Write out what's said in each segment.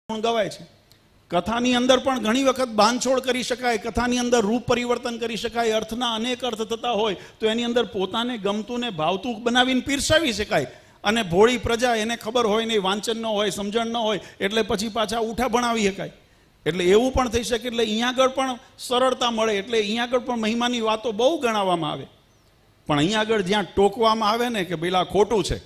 ગુણ ગવાય છે। કથાની અંદર પણ ઘણી વખત બાંધછોડ કરી શકાય, કથાની અંદર રૂપ પરિવર્તન કરી શકાય, અર્થના અનેક અર્થ થતા હોય તો એની અંદર પોતાને ગમતું ને ભાવતું બનાવીને પીરસાવી શકાય। અને ભોળી પ્રજા એને ખબર હોય નહીં, વાંચન ન હોય, સમજણ ન હોય, એટલે પછી પાછા ઉઠા ભણાવી શકાય। એટલે એવું પણ થઈ શકે। એટલે અહીંયા આગળ પણ સરળતા મળે, એટલે અહીંયા આગળ પણ મહિમાની વાતો બહુ ગણાવવામાં આવે। પણ અહીંયા આગળ જ્યાં ટોકવામાં આવે ને કે પેલા ખોટું છે,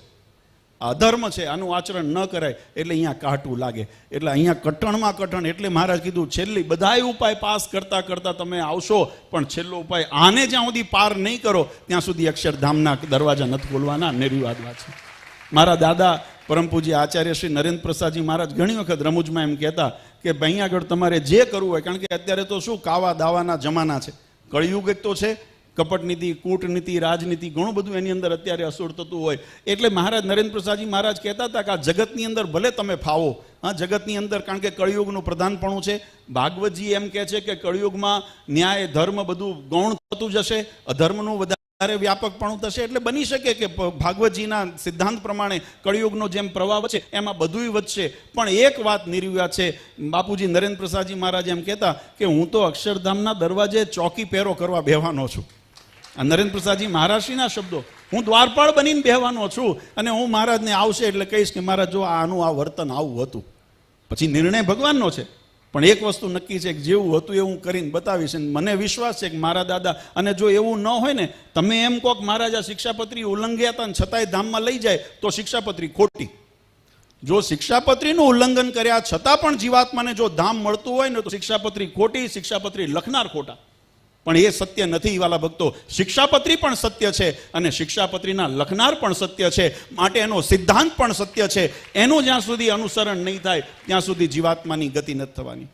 અધર્મ છે, આનું આચરણ ન કરાય, એટલે અહીંયા કાટું લાગે। એટલે અહીંયા કઠણમાં કઠણ। એટલે મહારાજ કીધું છેલ્લી બધાય ઉપાય પાસ કરતા કરતા તમે આવશો, પણ છેલ્લો ઉપાય આને જ્યાં સુધી પાર નહીં કરો ત્યાં સુધી અક્ષરધામના દરવાજા નથી ખોલવાના। નિર્વિવાદ વાત છે। મારા દાદા પરમ પૂજ્ય આચાર્ય શ્રી નરેન્દ્ર પ્રસાદજી મહારાજ ઘણી વખત રમૂજમાં એમ કહેતા કે અહીંયા આગળ તમારે જે કરવું હોય, કારણ કે અત્યારે તો શું કાવા દાવાના જમાના છે, કળિયુગ એક તો છે, કપટનીતિ, કૂટનીતિ, રાજનીતિ, ઘણું બધું એની અંદર અત્યારે અસુર થતું હોય। એટલે મહારાજ નરેન્દ્ર પ્રસાદજી મહારાજ કહેતા હતા કે આ જગતની અંદર ભલે તમે ફાવો, હા જગતની અંદર, કારણ કે કળિયુગનું પ્રધાનપણું છે। ભાગવતજી એમ કહે છે કે કળિયુગમાં ન્યાય ધર્મ બધું ગૌણ થતું જશે, અધર્મનું વધારે વ્યાપકપણું થશે। એટલે બની શકે કે ભાગવતજીના સિદ્ધાંત પ્રમાણે કળિયુગનો જેમ પ્રવાહ છે એમાં બધુંય વધશે। પણ એક વાત નિર્વિવાદ છે, બાપુજી નરેન્દ્ર પ્રસાદજી મહારાજ એમ કહેતા કે હું તો અક્ષરધામના દરવાજે ચોકી પહેરો કરવા બેહવાનો છું। આ નરેન્દ્ર પ્રસાદજી મહારાજશ્રીના શબ્દો। હું દ્વારપાળ બનીને બેહવાનો છું અને હું મહારાજને આવશે એટલે કહીશ કે મહારાજ જો આનું આ વર્તન આવું હતું। પછી નિર્ણય ભગવાનનો છે, પણ એક વસ્તુ નક્કી છે કે જેવું હતું એવું કરીને બતાવીશ। મને વિશ્વાસ છે કે મારા દાદા, અને જો એવું ન હોય ને, તમે એમ કહો કે મહારાજ આ શિક્ષાપત્રી ઉલ્લંઘ્યા હતા ને છતાંય ધામમાં લઈ જાય તો શિક્ષાપત્રી ખોટી। જો શિક્ષાપત્રીનું ઉલ્લંઘન કર્યા છતાં પણ જીવાત્માને જો ધામ મળતું હોય ને તો શિક્ષાપત્રી ખોટી, શિક્ષાપત્રી લખનાર ખોટા। પણ એ સત્ય નથી વાલા ભક્તો। શિક્ષાપત્રી પણ સત્ય છે અને શિક્ષાપત્રીના લખનાર પણ સત્ય છે, માટે એનો સિદ્ધાંત પણ સત્ય છે। એનું જ્યાં સુધી અનુસરણ નહીં થાય ત્યાં સુધી જીવાત્માની ગતિ નથી થવાની।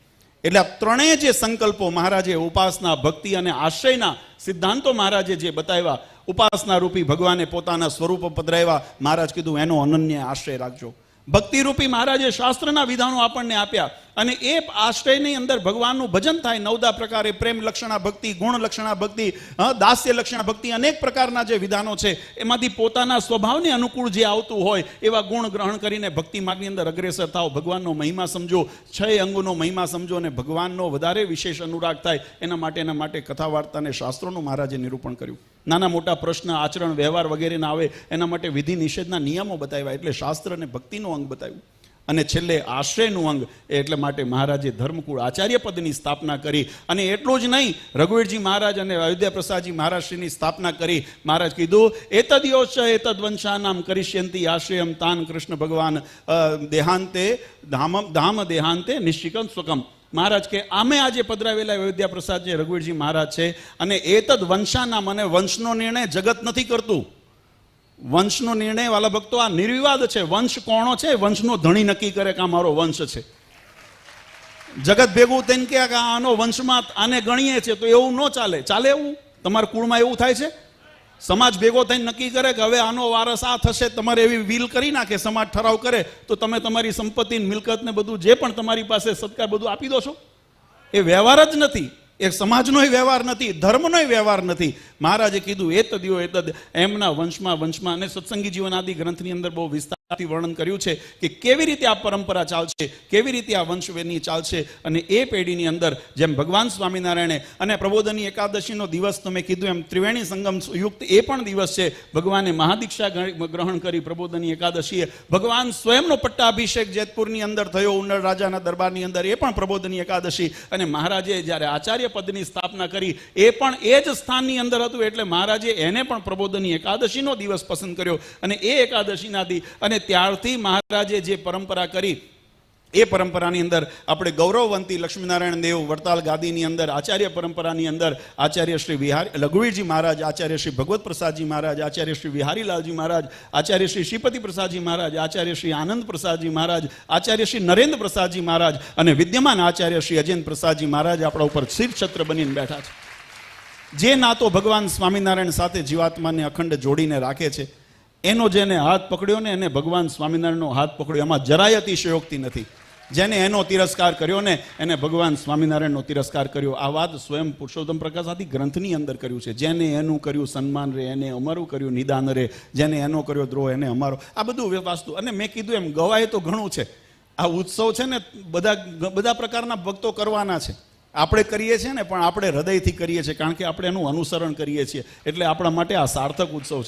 એટલે આ ત્રણેય જે સંકલ્પો મહારાજે ઉપાસના, ભક્તિ અને આશ્રયના સિદ્ધાંતો મહારાજે જે બતાવ્યા, ઉપાસના રૂપી ભગવાને પોતાના સ્વરૂપ પધરાવ્યા, મહારાજ કીધું એનો અનન્ય આશ્રય રાખજો। ભક્તિરૂપી મહારાજે શાસ્ત્રના વિધાનો આપણને આપ્યા અને એ આશ્રયની અંદર ભગવાનનું ભજન થાય। નવદા પ્રકારે પ્રેમ લક્ષણા ભક્તિ, ગુણ લક્ષણા ભક્તિ, દાસ્ય લક્ષણા ભક્તિ, અનેક પ્રકારના જે વિધાનો છે એમાંથી પોતાના સ્વભાવને અનુકૂળ જે આવતું હોય એવા ગુણ ગ્રહણ કરીને ભક્તિ માર્ગની અંદર અગ્રેસર થાવ। ભગવાનનો મહિમા સમજો, 6 અંગોનો મહિમા સમજો અને ભગવાનનો વધારે વિશેષ અનુરાગ થાય એના માટે કથા વાર્તા અને શાસ્ત્રોનું મહારાજે નિરૂપણ કર્યું। નાના મોટા પ્રશ્ન, આચરણ, વ્યવહાર વગેરે ના આવે એના માટે વિધિ નિષેધના નિયમો બતાવ્યા, એટલે શાસ્ત્ર અને ભક્તિનું અંગ બતાવ્યું। અને છેલ્લે આશ્રયનું અંગ, એટલે માટે મહારાજે ધર્મકુળ આચાર્ય પદની સ્થાપના કરી। અને એટલું જ નહીં, રઘુવીરજી મહારાજ અને અયોધ્યા પ્રસાદજી મહારાજશ્રીની સ્થાપના કરી। મહારાજ કીધું એતદ્યોશ એતદ્વંશાનામ કરિષ્યંતિ આશ્રયમ તાન કૃષ્ણ ભગવાન દેહાંતે ધામ દેહાંતે નિશ્ચિકમ સ્વકમ। મહારાજ કે આમે આજે પધરાવેલા અયોધ્યા પ્રસાદ જે રઘુવીરજી મહારાજ છે, અને એતદ વંશાનામ, અને વંશનો નિર્ણય જગત નથી કરતું। વંશનો નિર્ણય વાલા ભક્તો આ નિર્વિવાદ છે। વંશ કોણો છે, વંશનો ધણી નક્કી કરે કે આ મારો વંશ છે। જગત ભેગું થઈને કે આનો વંશમાં આને ગણીએ છે તો એવું ન ચાલે। ચાલે એવું? તમારા કુળમાં એવું થાય છે? સમાજ ભેગો થઈને નક્કી કરે કે હવે આનો વારસ આ થશે, તમારે એવી વિલ કરી નાખે, સમાજ ઠરાવ કરે તો તમે તમારી સંપત્તિ, મિલકત ને બધું જે પણ તમારી પાસે સત્કાર બધું આપી દો છો? એ વ્યવહાર જ નથી, એ સમાજનોય વ્યવહાર નથી, ધર્મનોય વ્યવહાર નથી। મહારાજે કીધું એતદ્યો એતદ, એમના વંશમાં અને સત્સંગી જીવન આદિ ગ્રંથની અંદર બહુ વિસ્તારથી વર્ણન કર્યું છે કે કેવી રીતે આ પરંપરા ચાલશે, કેવી રીતે આ વંશવેરની ચાલશે। અને એ પેઢીની અંદર જેમ ભગવાન સ્વામિનારાયણે અને પ્રબોધની એકાદશીનો દિવસ તમે કીધું એમ ત્રિવેણી સંગમ યુક્ત એ પણ દિવસ છે। ભગવાને મહાદીક્ષા ગ્રહણ કરી પ્રબોધની એકાદશીએ, ભગવાન સ્વયંનો પટ્ટાભિષેક જેતપુરની અંદર થયો ઉન્નળ રાજાના દરબારની અંદર, એ પણ પ્રબોધની એકાદશી। અને મહારાજે જ્યારે આચાર્ય પદની સ્થાપના કરી એ પણ એ જ સ્થાનની અંદર હતું, એટલે મહારાજે એને પણ પ્રબોધની એકાદશીનો દિવસ પસંદ કર્યો અને એ એકાદશીના દી। અને ત્યારથી મહારાજે જે પરંપરા કરી એ પરંપરાની અંદર આપણે ગૌરવવંતી લક્ષ્મીનારાયણ દેવ વડતાલ ગાદીની અંદર આચાર્ય પરંપરાની અંદર આચાર્ય શ્રી રઘુવીરજી મહારાજ, આચાર્ય શ્રી ભગવત પ્રસાદજી મહારાજ, આચાર્ય શ્રી વિહારીલાલજી મહારાજ, આચાર્ય શ્રી શ્રીપતિ પ્રસાદજી મહારાજ, આચાર્ય શ્રી આનંદ પ્રસાદજી મહારાજ, આચાર્ય શ્રી નરેન્દ્ર પ્રસાદજી મહારાજ અને વિદ્યમાન આચાર્ય શ્રી અજેન્દ્ર પ્રસાદજી મહારાજ આપણા ઉપર શિરછત્ર બનીને બેઠા છે। જે નાતો ભગવાન સ્વામિનારાયણ સાથે જીવાત્માને અખંડ જોડીને રાખે છે, એનો જેને હાથ પકડ્યો ને એને ભગવાન સ્વામિનારાયણનો હાથ પકડ્યો, એમાં જરાય અતિશયોક્તિ નથી। જેને એનો તિરસ્કાર કર્યો ને એને ભગવાન સ્વામિનારાયણનો તિરસ્કાર કર્યો। આ વાત સ્વયં પુરુષોત્તમ પ્રકાશ આદિ ગ્રંથની અંદર કર્યું છે। જેને એનું કર્યું સન્માન રે, એને અમારું કર્યું નિદાન રે, જેને એનો કર્યો દ્રોહ એને અમારો, આ બધું વાસ્તુ। અને મેં કીધું એમ ગવાય તો ઘણું છે, આ ઉત્સવ છે ને બધા પ્રકારના ભક્તો કરવાના છે. આપણે કરીએ છીએ ને, પણ આપણે હૃદયથી કરીએ છીએ, કારણ કે આપણે એનું અનુસરણ કરીએ છીએ. એટલે આપણા માટે આ સાર્થક ઉત્સવ છે.